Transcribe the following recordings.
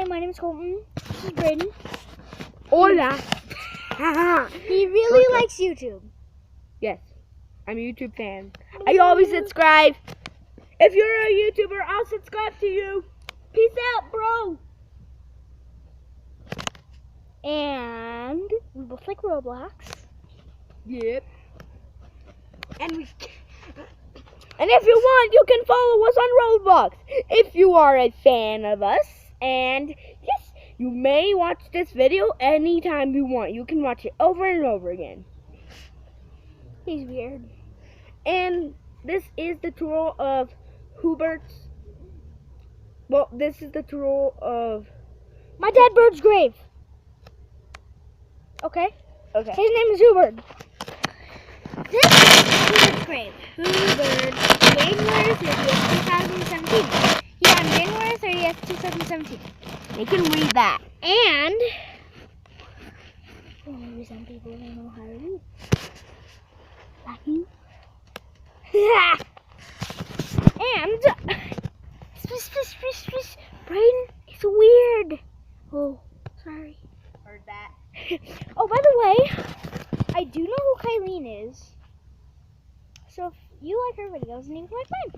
Hi, my name is Colton. This is Braden. Hola. He really likes YouTube. Yes, I'm a YouTube fan. I always subscribe. If you're a YouTuber, I'll subscribe to you. Peace out, bro. And we both like Roblox. Yep. And if you want, you can follow us on Roblox. If you are a fan of us, and yes, you may watch this video anytime you want. You can watch it over and over again. He's weird. And this is the tour of Hubert's. Well, this is the tour of My dead bird's grave. Okay? Okay. His name is Hubert. This is Hubert's grave. Hubert, January 30th, 2017. He died on January 30th, 2017. You can read that. And maybe some people don't know how to read. Like you. And Braden is weird. Oh, sorry. Heard that. Oh, by the way, I do know who Kylene is. So if you like her videos, then you can like mine.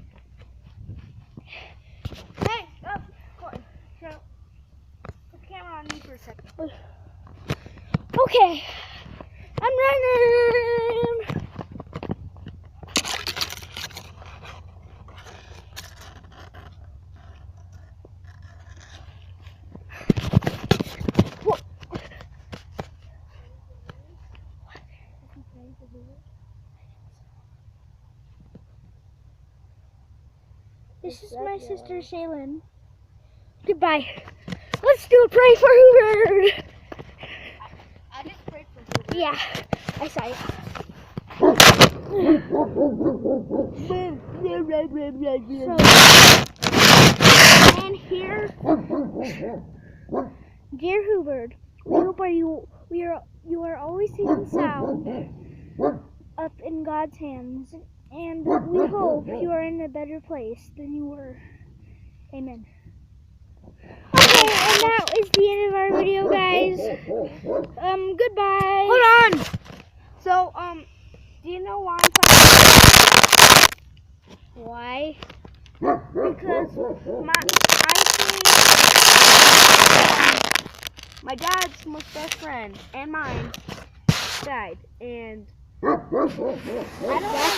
Hey, come on. Put the camera on me for a second. Okay, I'm running. This is my sister Shaylin. Goodbye. Let's do a pray for Hubert. I just prayed for you. Yeah, I saw it. And here, dear Hubert, we hope you are always safe and sound up in God's hands, and we hope you are in a better place than you were. Amen. Okay, and that is the end of our video, guys. Goodbye. Hold on. So, do you know why I'm playing? Why? Because my dad's most best friend and mine died, and I don't.